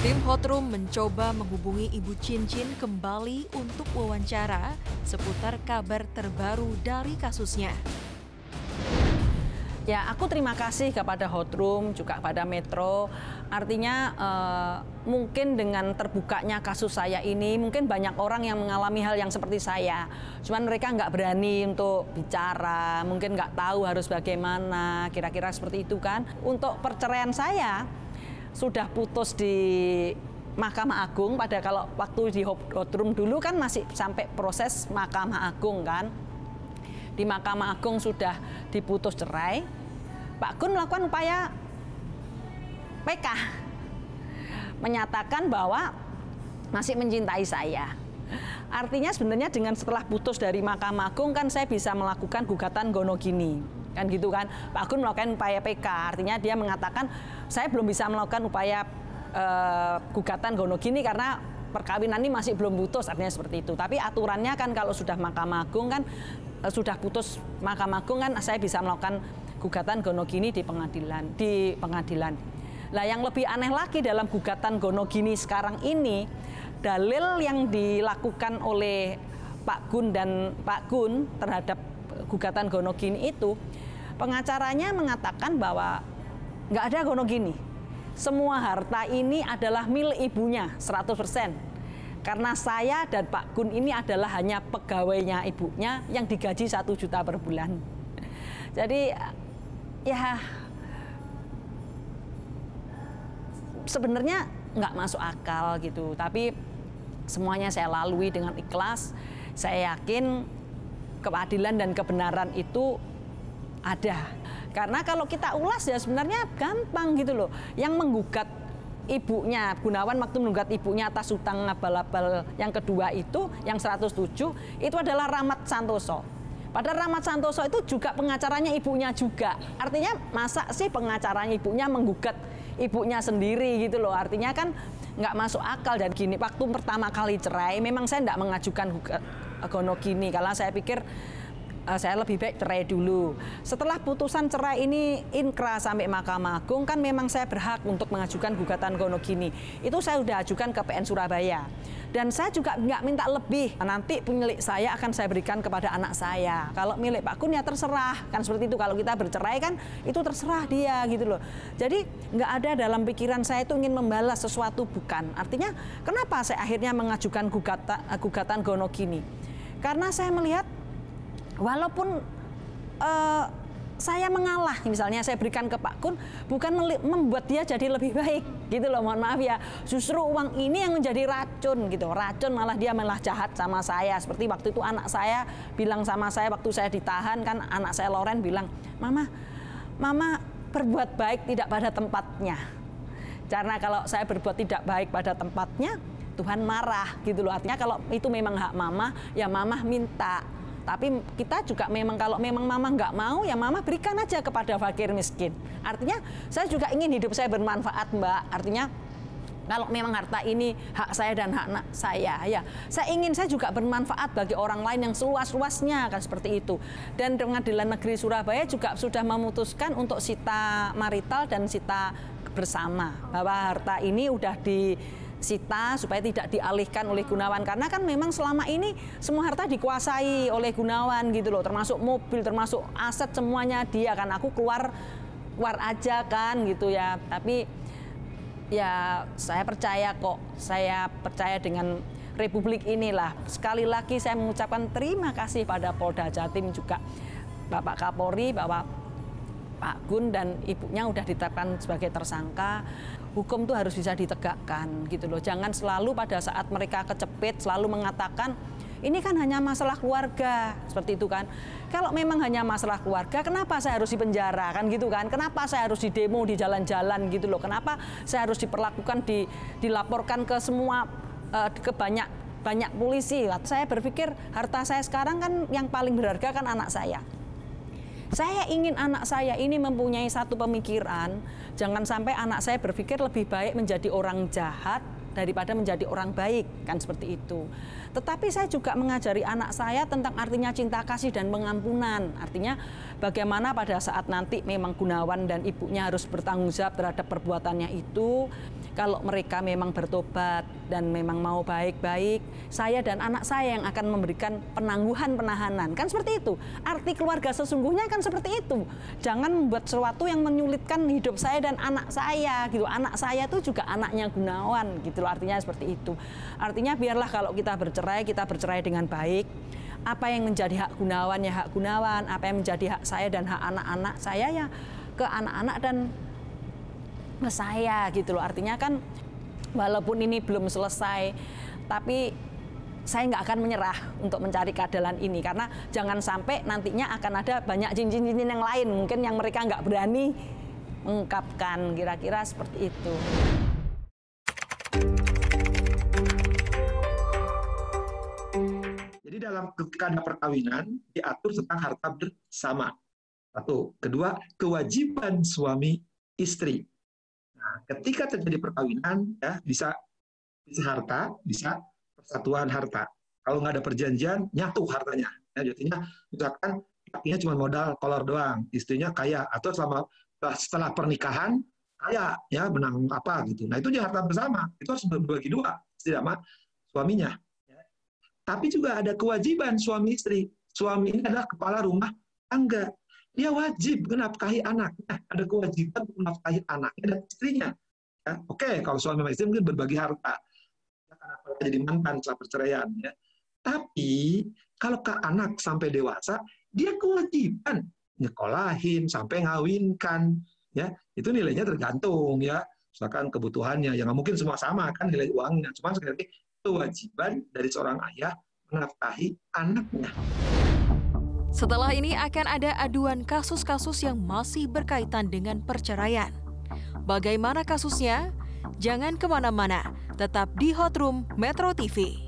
Tim Hotrum mencoba menghubungi Ibu Cincin kembali untuk wawancara seputar kabar terbaru dari kasusnya. Ya, aku terima kasih kepada Hotrum, juga kepada Metro. Artinya mungkin dengan terbukanya kasus saya ini, mungkin banyak orang yang mengalami hal yang seperti saya. Cuman mereka nggak berani untuk bicara, mungkin nggak tahu harus bagaimana, kira-kira seperti itu kan. Untuk perceraian saya, sudah putus di Mahkamah Agung, pada kalau waktu di Hotrum dulu kan masih sampai proses Mahkamah Agung kan. Di Mahkamah Agung sudah diputus cerai, Pak Gun melakukan upaya PK, menyatakan bahwa masih mencintai saya. Artinya sebenarnya dengan setelah putus dari Mahkamah Agung kan saya bisa melakukan gugatan gonogini. Kan gitu kan, Pak Gun melakukan upaya PK, artinya dia mengatakan saya belum bisa melakukan upaya gugatan gonogini karena perkawinan ini masih belum putus, artinya seperti itu. Tapi aturannya kan kalau sudah Mahkamah Agung kan, sudah putus Mahkamah Agung kan saya bisa melakukan gugatan gonogini di pengadilan. Lah yang lebih aneh lagi dalam gugatan gonogini sekarang ini, dalil yang dilakukan oleh Pak Gun terhadap gugatan gonogini itu, pengacaranya mengatakan bahwa nggak ada gonogini. Semua harta ini adalah milik ibunya 100%. Karena saya dan Pak Gun ini adalah hanya pegawainya ibunya yang digaji 1 juta per bulan. Jadi ya sebenarnya nggak masuk akal gitu. Tapi semuanya saya lalui dengan ikhlas. Saya yakin keadilan dan kebenaran itu ada. Karena kalau kita ulas ya sebenarnya gampang gitu loh. Yang menggugat ibunya, Gunawan waktu menggugat ibunya atas hutang abal-abal yang kedua itu, yang 107, itu adalah Rahmat Santoso. Padahal Rahmat Santoso itu juga pengacaranya ibunya juga. Artinya masa sih pengacaranya ibunya menggugat ibunya sendiri gitu loh. Artinya kan nggak masuk akal. Dan gini, waktu pertama kali cerai memang saya nggak mengajukan gonogini karena saya pikir saya lebih baik cerai dulu. Setelah putusan cerai ini inkrah sampai Mahkamah Agung kan memang saya berhak untuk mengajukan gugatan gonogini. Itu saya sudah ajukan ke PN Surabaya. Dan saya juga nggak minta lebih. Nanti milik saya akan saya berikan kepada anak saya. Kalau milik Pak Gun ya terserah. Kan seperti itu, kalau kita bercerai kan itu terserah dia gitu loh. Jadi nggak ada dalam pikiran saya itu ingin membalas sesuatu, bukan. Artinya kenapa saya akhirnya mengajukan gugatan gonogini? Karena saya melihat walaupun saya mengalah, misalnya saya berikan ke Pak Gun, bukan membuat dia jadi lebih baik gitu loh, mohon maaf ya. Justru uang ini yang menjadi racun gitu, racun malah dia malah jahat sama saya. Seperti waktu itu anak saya bilang sama saya waktu saya ditahan kan, anak saya Loren bilang, Mama berbuat baik tidak pada tempatnya. Karena kalau saya berbuat tidak baik pada tempatnya, Tuhan marah gitu loh. Artinya kalau itu memang hak Mama, ya Mama minta. Tapi kita juga memang kalau memang Mama nggak mau, ya Mama berikan aja kepada fakir miskin. Artinya saya juga ingin hidup saya bermanfaat, Mbak. Artinya kalau memang harta ini hak saya dan hak anak saya, ya saya ingin saya juga bermanfaat bagi orang lain yang seluas-luasnya, kan seperti itu. Dan Pengadilan Negeri Surabaya juga sudah memutuskan untuk sita marital dan sita bersama, bahwa harta ini udah disita supaya tidak dialihkan oleh Gunawan, karena kan memang selama ini semua harta dikuasai oleh Gunawan gitu loh, termasuk mobil, termasuk aset, semuanya dia kan. Aku keluar aja kan gitu ya. Tapi ya saya percaya kok, saya percaya dengan Republik inilah. Sekali lagi saya mengucapkan terima kasih pada Polda Jatim, juga Bapak Kapolri, bahwa Pak Gun dan ibunya udah ditetapkan sebagai tersangka. Hukum tuh harus bisa ditegakkan gitu loh. Jangan selalu pada saat mereka kecepit selalu mengatakan ini kan hanya masalah keluarga, seperti itu kan. Kalau memang hanya masalah keluarga, kenapa saya harus dipenjara kan gitu kan? Kenapa saya harus didemo di jalan-jalan gitu loh? Kenapa saya harus diperlakukan, dilaporkan ke semua ke banyak polisi? Saya berpikir harta saya sekarang kan yang paling berharga kan anak saya. Saya ingin anak saya ini mempunyai satu pemikiran, jangan sampai anak saya berpikir lebih baik menjadi orang jahat daripada menjadi orang baik, kan seperti itu. Tetapi saya juga mengajari anak saya tentang artinya cinta kasih dan pengampunan. Artinya bagaimana pada saat nanti memang Gunawan dan ibunya harus bertanggung jawab terhadap perbuatannya itu. Kalau mereka memang bertobat dan memang mau baik-baik, saya dan anak saya yang akan memberikan penangguhan penahanan. Kan seperti itu. Arti keluarga sesungguhnya kan seperti itu. Jangan membuat sesuatu yang menyulitkan hidup saya dan anak saya gitu. Anak saya itu juga anaknya Gunawan gitu loh, artinya seperti itu. Artinya biarlah kalau kita bercerai dengan baik. Apa yang menjadi hak Gunawan ya hak Gunawan, apa yang menjadi hak saya dan hak anak-anak saya ya ke anak-anak dan ke saya gitu loh. Artinya kan walaupun ini belum selesai, tapi saya nggak akan menyerah untuk mencari keadilan ini, karena jangan sampai nantinya akan ada banyak cincin-cincin yang lain mungkin yang mereka nggak berani mengungkapkan, kira-kira seperti itu. Jadi dalam ketika ada perkawinan diatur tentang harta bersama. Satu, kedua, kewajiban suami istri. Nah, ketika terjadi perkawinan ya bisa harta, bisa persatuan harta. Kalau nggak ada perjanjian, nyatu hartanya. Ya, jadinya misalkan lakinya cuma modal kolor doang, istrinya kaya, atau setelah pernikahan kaya, ya benang apa gitu. Nah itu dia harta bersama, itu harus berbagi dua, istri sama suaminya. Ya. Tapi juga ada kewajiban suami istri. Suami ini adalah kepala rumah tangga. Dia wajib menafkahi anaknya, ada kewajiban untuk menafkahi anaknya dan istrinya. Ya, oke, kalau suami sama istri mungkin berbagi harta, ya, karena jadi mantan setelah perceraian. Ya. Tapi kalau ke anak sampai dewasa, dia kewajiban nyekolahin sampai ngawinkan. Ya, itu nilainya tergantung ya, misalkan kebutuhannya. Ya nggak mungkin semua sama kan nilai uangnya. Cuma sekali lagi kewajiban dari seorang ayah menafkahi anaknya. Setelah ini akan ada aduan kasus-kasus yang masih berkaitan dengan perceraian. Bagaimana kasusnya? Jangan kemana-mana, tetap di Hot Room Metro TV.